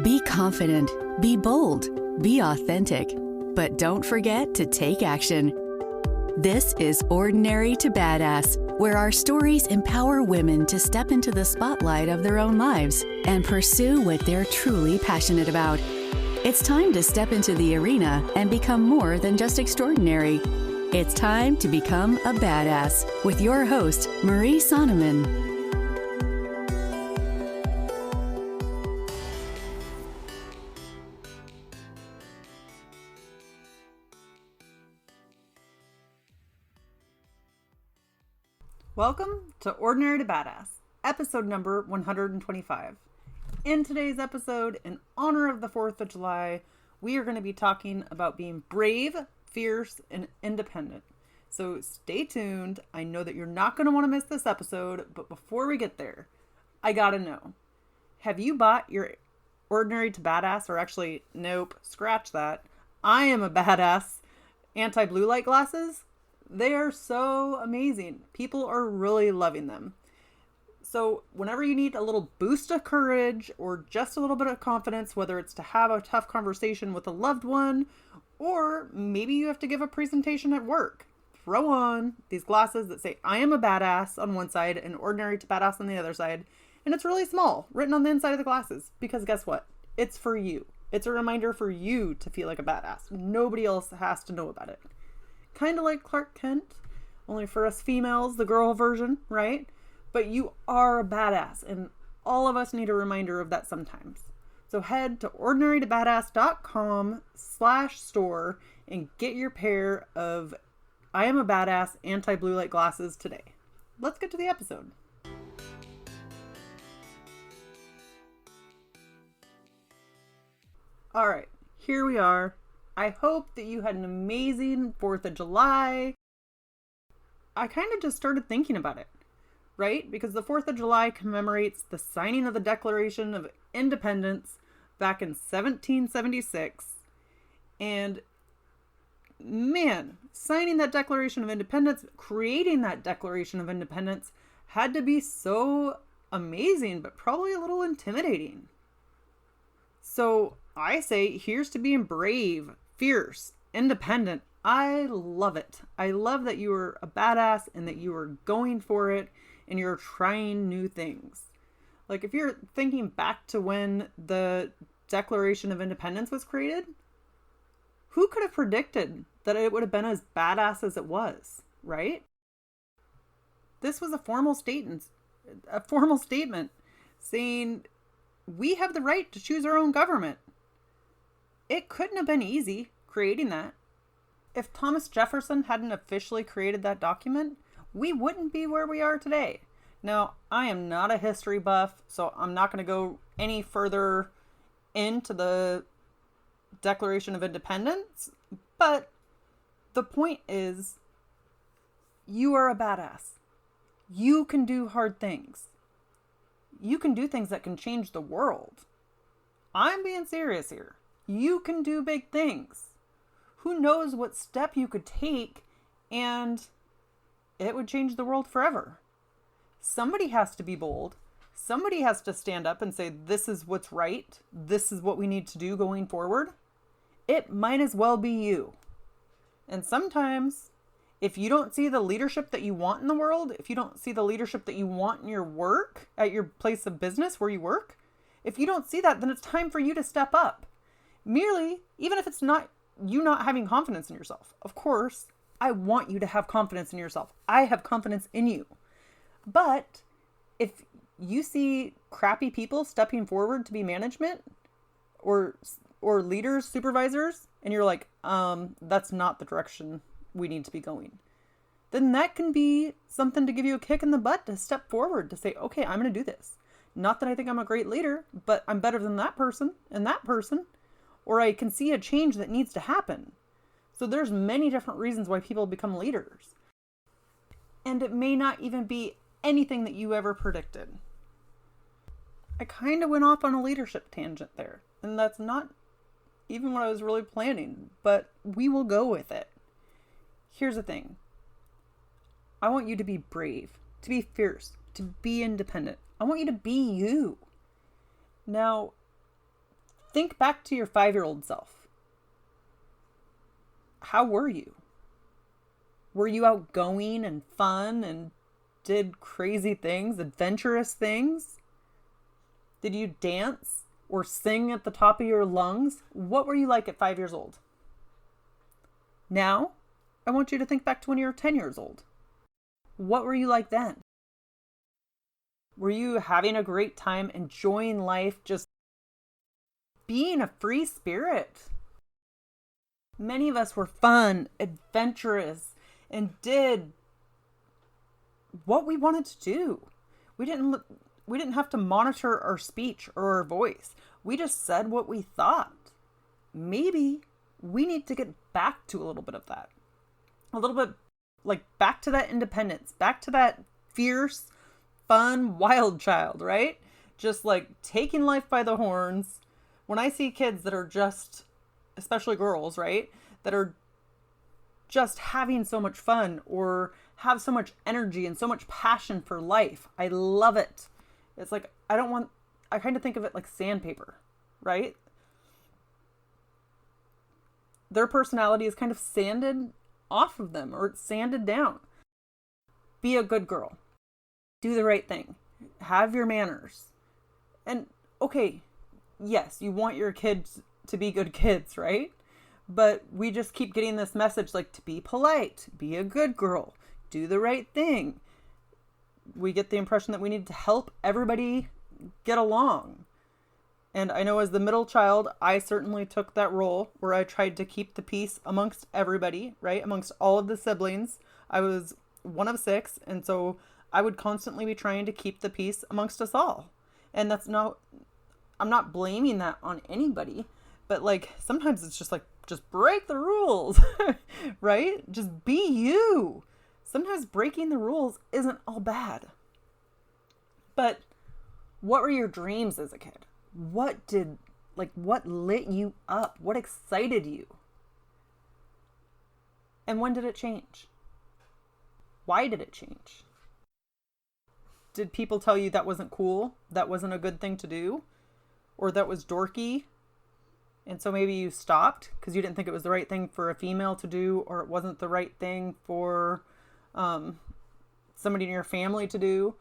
Be confident, be bold, be authentic, but don't forget to take action. This is Ordinary to Badass, where our stories empower women to step into the spotlight of their own lives and pursue what they're truly passionate about. It's time to step into the arena and become more than just extraordinary. It's time to become a badass with your host, Marie Sonneman. Welcome to Ordinary to Badass, episode number 125. In today's episode, in honor of the 4th of July, we are going to be talking about being brave, fierce, and independent. So stay tuned. I know that you're not going to want to miss this episode, but before we get there, I gotta know. Have you bought your Ordinary to Badass, or actually, nope, scratch that. I am a badass anti-blue light glasses? They are so amazing. People are really loving them. So whenever you need a little boost of courage or just a little bit of confidence, whether it's to have a tough conversation with a loved one, or maybe you have to give a presentation at work, throw on these glasses that say, I am a badass on one side and Ordinary to Badass on the other side. And it's really small, written on the inside of the glasses, because guess what? It's for you. It's a reminder for you to feel like a badass. Nobody else has to know about it. Kind of like Clark Kent, only for us females, the girl version, right? But you are a badass, and all of us need a reminder of that sometimes. So head to ordinarytobadass.com/store and get your pair of I Am a Badass anti-blue light glasses today. Let's get to the episode. All right, here we are. I hope that you had an amazing 4th of July. I kind of just started thinking about it, right? Because the 4th of July commemorates the signing of the Declaration of Independence back in 1776. And man, signing that Declaration of Independence, creating that Declaration of Independence had to be so amazing, but probably a little intimidating. So I say, here's to being brave, fierce, independent. I love it. I love that you are a badass and that you are going for it and you're trying new things. Like if you're thinking back to when the Declaration of Independence was created, who could have predicted that it would have been as badass as it was, right? This was a formal statement saying we have the right to choose our own government. It couldn't have been easy creating that. If Thomas Jefferson hadn't officially created that document, we wouldn't be where we are today. Now, I am not a history buff, so I'm not going to go any further into the Declaration of Independence, but the point is, you are a badass. You can do hard things. You can do things that can change the world. I'm being serious here. You can do big things. Who knows what step you could take and it would change the world forever. Somebody has to be bold. Somebody has to stand up and say, this is what's right. This is what we need to do going forward. It might as well be you. And sometimes if you don't see the leadership that you want in the world, if you don't see the leadership that you want in your work, at your place of business where you work, if you don't see that, then it's time for you to step up. Merely, even if it's not you not having confidence in yourself. Of course, I want you to have confidence in yourself. I have confidence in you. But if you see crappy people stepping forward to be management or leaders, supervisors, and you're like, that's not the direction we need to be going, then that can be something to give you a kick in the butt to step forward to say, okay, I'm going to do this. Not that I think I'm a great leader, but I'm better than that person and that person, or I can see a change that needs to happen. So there's many different reasons why people become leaders. And it may not even be anything that you ever predicted. I kind of went off on a leadership tangent there, and that's not even what I was really planning, but we will go with it. Here's the thing. I want you to be brave, to be fierce, to be independent. I want you to be you. Now, Think back to your 5-year-old self. How were you? Were you outgoing and fun and did crazy things, adventurous things? Did you dance or sing at the top of your lungs? What were you like at 5 years old? Now, I want you to think back to when you were 10 years old. What were you like then? Were you having a great time, enjoying life, just being a free spirit? Many of us were fun, adventurous, and did what we wanted to do. We didn't have to monitor our speech or our voice. We just said what we thought. Maybe we need to get back to a little bit of that. A little bit like back to that independence, back to that fierce, fun, wild child, right? Just like taking life by the horns. When I see kids that are just, especially girls, right? That are just having so much fun or have so much energy and so much passion for life. I love it. It's like, I kind of think of it like sandpaper, right? Their personality is kind of sanded off of them or it's sanded down. Be a good girl. Do the right thing. Have your manners. And okay, yes, you want your kids to be good kids, right? But we just keep getting this message like to be polite, be a good girl, do the right thing. We get the impression that we need to help everybody get along. And I know as the middle child, I certainly took that role where I tried to keep the peace amongst everybody, right? Amongst all of the siblings. I was one of 6. And so I would constantly be trying to keep the peace amongst us all. And I'm not blaming that on anybody, but like, sometimes it's just like, just break the rules, right? Just be you. Sometimes breaking the rules isn't all bad. But what were your dreams as a kid? What lit you up? What excited you? And when did it change? Why did it change? Did people tell you that wasn't cool? That wasn't a good thing to do? Or that was dorky? And so maybe you stopped because you didn't think it was the right thing for a female to do, or it wasn't the right thing for somebody in your family to do.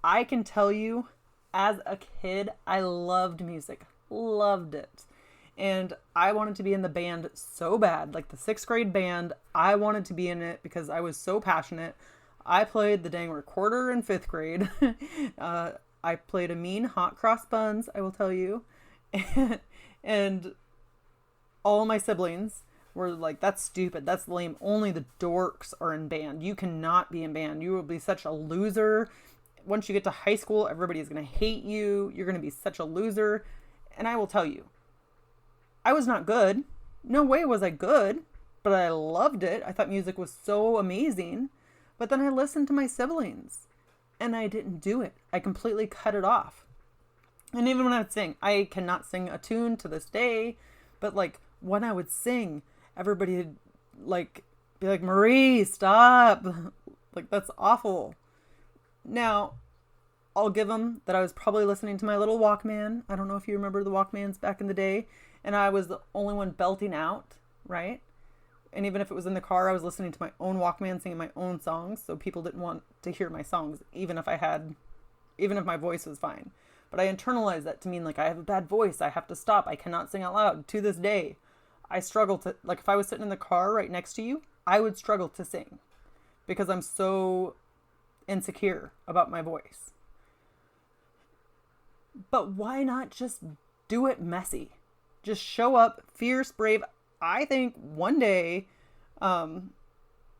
I can tell you, as a kid, I loved music. Loved it. And I wanted to be in the band so bad. Like the 6th grade band, I wanted to be in it because I was so passionate. I played the dang recorder in 5th grade. I played a mean hot cross buns, I will tell you. And all my siblings were like, that's stupid. That's lame. Only the dorks are in band. You cannot be in band. You will be such a loser. Once you get to high school, everybody is going to hate you. You're going to be such a loser. And I will tell you, I was not good. No way was I good, but I loved it. I thought music was so amazing. But then I listened to my siblings and I didn't do it. I completely cut it off. And even when I would sing, I cannot sing a tune to this day, but like when I would sing, everybody would like be like, Marie, stop. Like, that's awful. Now, I'll give them that I was probably listening to my little Walkman. I don't know if you remember the Walkmans back in the day. And I was the only one belting out, right? And even if it was in the car, I was listening to my own Walkman, singing my own songs. So people didn't want to hear my songs, even if my voice was fine. But I internalized that to mean like I have a bad voice. I have to stop. I cannot sing out loud. To this day, I struggle to, like if I was sitting in the car right next to you, I would struggle to sing because I'm so insecure about my voice. But why not just do it messy? Just show up, fierce, brave. I think one day,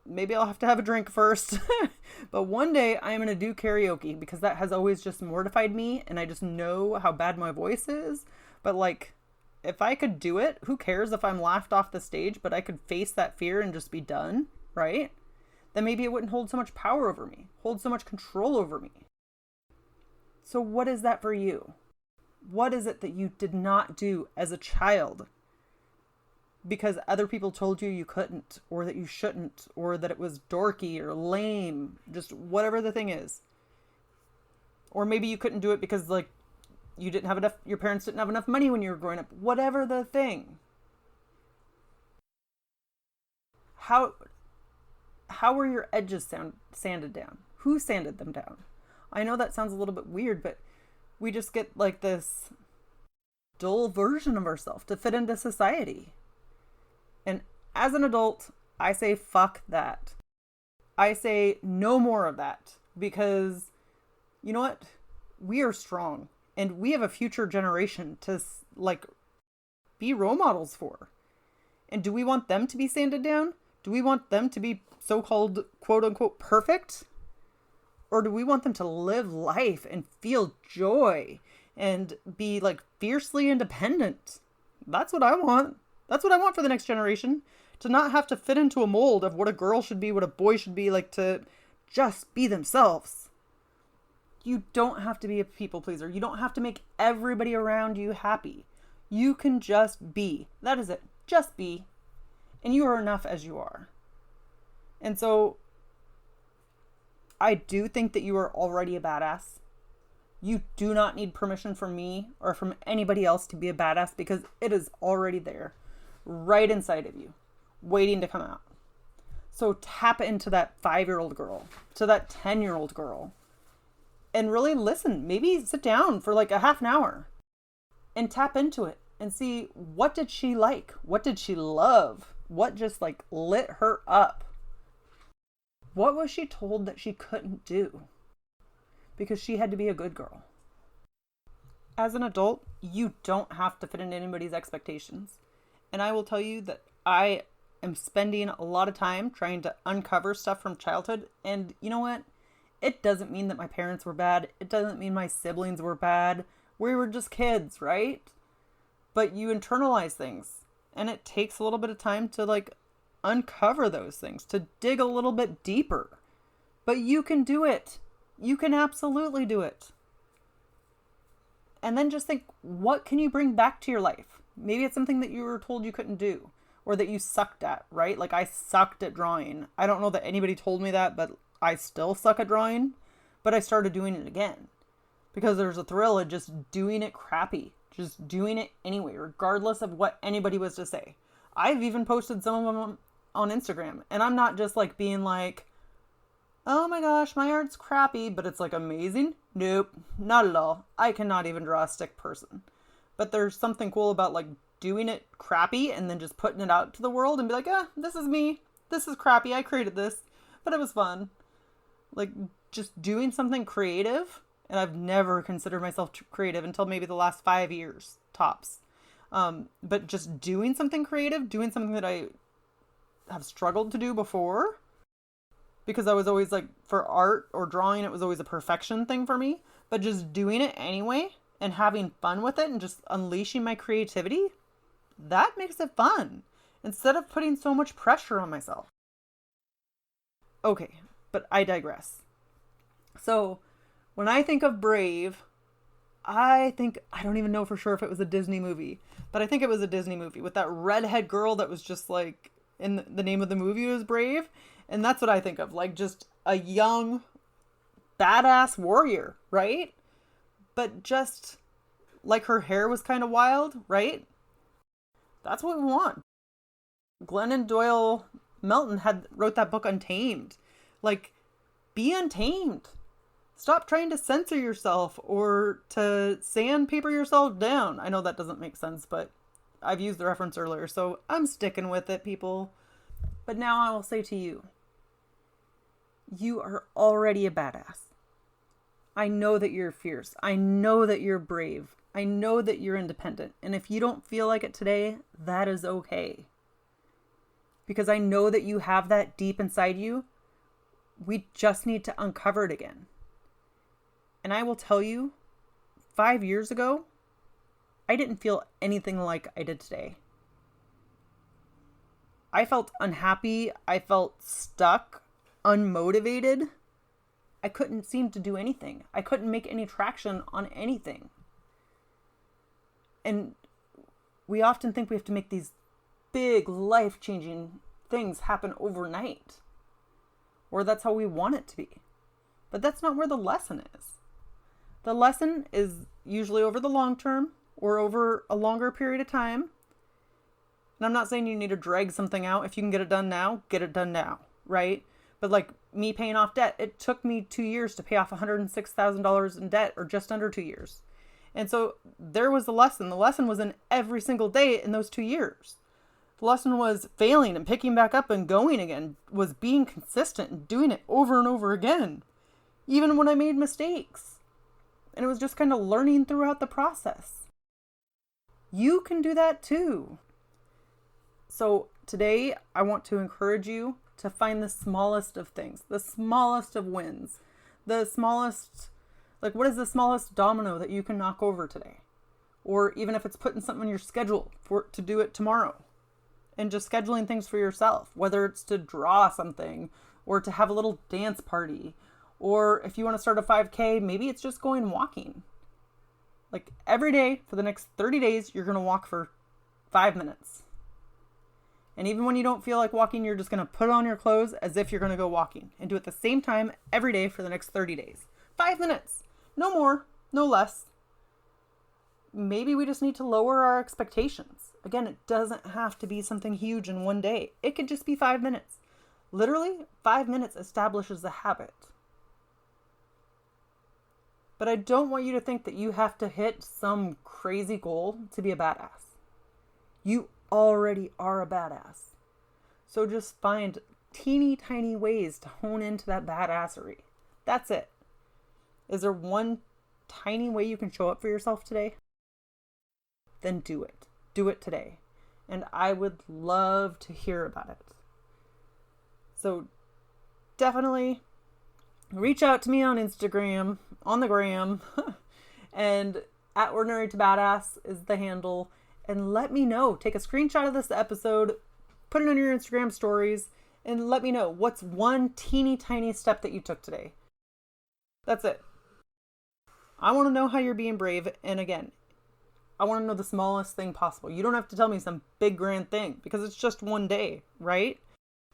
maybe I'll have to have a drink first, but one day I am going to do karaoke because that has always just mortified me and I just know how bad my voice is. But like, if I could do it, who cares if I'm laughed off the stage, but I could face that fear and just be done, right? Then maybe it wouldn't hold so much power over me, hold so much control over me. So what is that for you? What is it that you did not do as a child because other people told you couldn't, or that you shouldn't, or that it was dorky or lame, just whatever the thing is? Or maybe you couldn't do it because like you didn't have enough, your parents didn't have enough money when you were growing up, whatever the thing. How were your edges sanded down? Who sanded them down? I know that sounds a little bit weird, but we just get like this dull version of ourselves to fit into society. And as an adult, I say fuck that. I say no more of that, because you know what? We are strong and we have a future generation to like be role models for. And do we want them to be sanded down? Do we want them to be so-called quote unquote perfect? Or do we want them to live life and feel joy and be like fiercely independent? That's what I want. That's what I want for the next generation. To not have to fit into a mold of what a girl should be, what a boy should be, like to just be themselves. You don't have to be a people pleaser. You don't have to make everybody around you happy. You can just be. That is it. Just be. And you are enough as you are. And so I do think that you are already a badass. You do not need permission from me or from anybody else to be a badass, because it is already there, right inside of you, waiting to come out. So tap into that 5-year-old girl, to that 10-year-old girl, and really listen. Maybe sit down for like a half an hour and tap into it and see, what did she like? What did she love? What just like lit her up? What was she told that she couldn't do because she had to be a good girl? As an adult, you don't have to fit into anybody's expectations. And I will tell you that I am spending a lot of time trying to uncover stuff from childhood. And you know what? It doesn't mean that my parents were bad. It doesn't mean my siblings were bad. We were just kids, right? But you internalize things. And it takes a little bit of time to like uncover those things, to dig a little bit deeper. But you can do it. You can absolutely do it. And then just think, what can you bring back to your life? Maybe it's something that you were told you couldn't do, or that you sucked at, right? Like I sucked at drawing. I don't know that anybody told me that, but I still suck at drawing. But I started doing it again because there's a thrill in just doing it crappy, just doing it anyway, regardless of what anybody was to say. I've even posted some of them on Instagram, and I'm not just like being like, oh my gosh, my art's crappy, but it's like amazing. Nope, not at all. I cannot even draw a stick person. But there's something cool about like doing it crappy and then just putting it out to the world and be like, this is me. This is crappy. I created this, but it was fun. Like just doing something creative. And I've never considered myself creative until maybe the last 5 years tops. But just doing something creative, doing something that I have struggled to do before, because I was always like, for art or drawing, it was always a perfection thing for me, but just doing it anyway and having fun with it and just unleashing my creativity, that makes it fun instead of putting so much pressure on myself. Okay, but I digress. So when I think of Brave, I don't even know for sure if it was a Disney movie, but I think it was a Disney movie with that redhead girl that was just like, in the name of the movie was Brave. And that's what I think of, like just a young, badass warrior, right? But just like her hair was kind of wild, right? That's what we want. Glennon Doyle Melton wrote that book Untamed. Like, be untamed. Stop trying to censor yourself or to sandpaper yourself down. I know that doesn't make sense, but I've used the reference earlier, so I'm sticking with it, people. But now I will say to you, you are already a badass. I know that you're fierce. I know that you're brave. I know that you're independent. And if you don't feel like it today, that is okay. Because I know that you have that deep inside you. We just need to uncover it again. And I will tell you, 5 years ago, I didn't feel anything like I did today. I felt unhappy. I felt stuck, unmotivated. I couldn't seem to do anything. I couldn't make any traction on anything. And we often think we have to make these big life-changing things happen overnight. Or that's how we want it to be. But that's not where the lesson is. The lesson is usually over the long term or over a longer period of time. And I'm not saying you need to drag something out. If you can get it done now, get it done now, right? But like me paying off debt, it took me 2 years to pay off $106,000 in debt, or just under 2 years. And so there was the lesson. The lesson was in every single day in those 2 years. The lesson was failing and picking back up and going again, was being consistent and doing it over and over again, even when I made mistakes. And it was just kind of learning throughout the process. You can do that too. So today I want to encourage you to find the smallest of things, the smallest of wins, the smallest, like what is the smallest domino that you can knock over today? Or even if it's putting something on your schedule to do it tomorrow, and just scheduling things for yourself, whether it's to draw something or to have a little dance party, or if you want to start a 5K, maybe it's just going walking. Like every day for the next 30 days, you're going to walk for 5 minutes. And even when you don't feel like walking, you're just going to put on your clothes as if you're going to go walking, and do it the same time every day for the next 30 days. 5 minutes. No more, no less. Maybe we just need to lower our expectations. Again, it doesn't have to be something huge in one day. It could just be 5 minutes. Literally, 5 minutes establishes a habit. But I don't want you to think that you have to hit some crazy goal to be a badass. You already are a badass. So just find teeny tiny ways to hone into that badassery. That's it. Is there one tiny way you can show up for yourself today? Then do it. Do it today. And I would love to hear about it. So definitely reach out to me on Instagram, on the gram, and at Ordinary to Badass is the handle. And let me know. Take a screenshot of this episode, put it on your Instagram stories, and let me know what's one teeny tiny step that you took today. That's it. I want to know how you're being brave. And again, I want to know the smallest thing possible. You don't have to tell me some big grand thing, because it's just one day, right?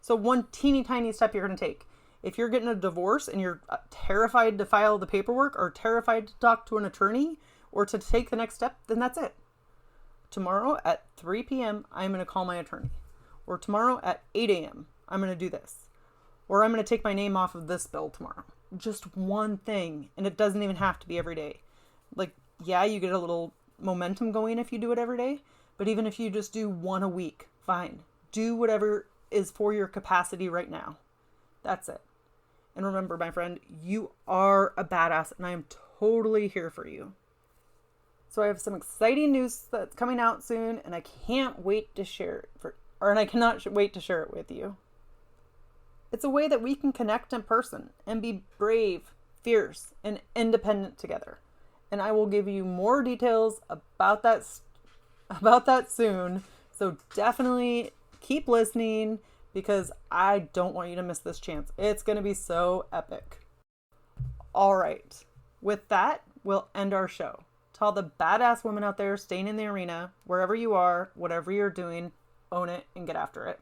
So one teeny tiny step you're going to take. If you're getting a divorce and you're terrified to file the paperwork, or terrified to talk to an attorney, or to take the next step, then that's it. Tomorrow at 3 p.m., I'm going to call my attorney. Or tomorrow at 8 a.m., I'm going to do this. Or I'm going to take my name off of this bill tomorrow. Just one thing. And it doesn't even have to be every day. Like, yeah, you get a little momentum going if you do it every day. But even if you just do one a week, fine. Do whatever is for your capacity right now. That's it. And remember, my friend, you are a badass, and I am totally here for you. So I have some exciting news that's coming out soon, and I can't wait to share it I cannot wait to share it with you. It's a way that we can connect in person and be brave, fierce, and independent together. And I will give you more details about that soon. So definitely keep listening, because I don't want you to miss this chance. It's going to be so epic. All right. With that, we'll end our show. To all the badass women out there staying in the arena, wherever you are, whatever you're doing, own it and get after it.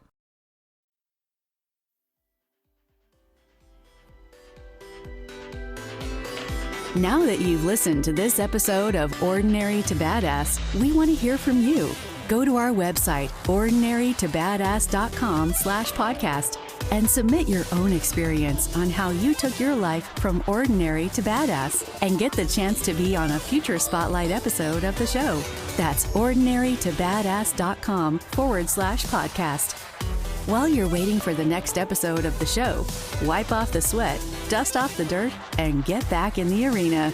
Now that you've listened to this episode of Ordinary to Badass, we want to hear from you. Go to our website, ordinarytobadass.com/podcast, and submit your own experience on how you took your life from ordinary to badass, and get the chance to be on a future spotlight episode of the show. That's ordinarytobadass.com/podcast. While you're waiting for the next episode of the show, wipe off the sweat, dust off the dirt, and get back in the arena.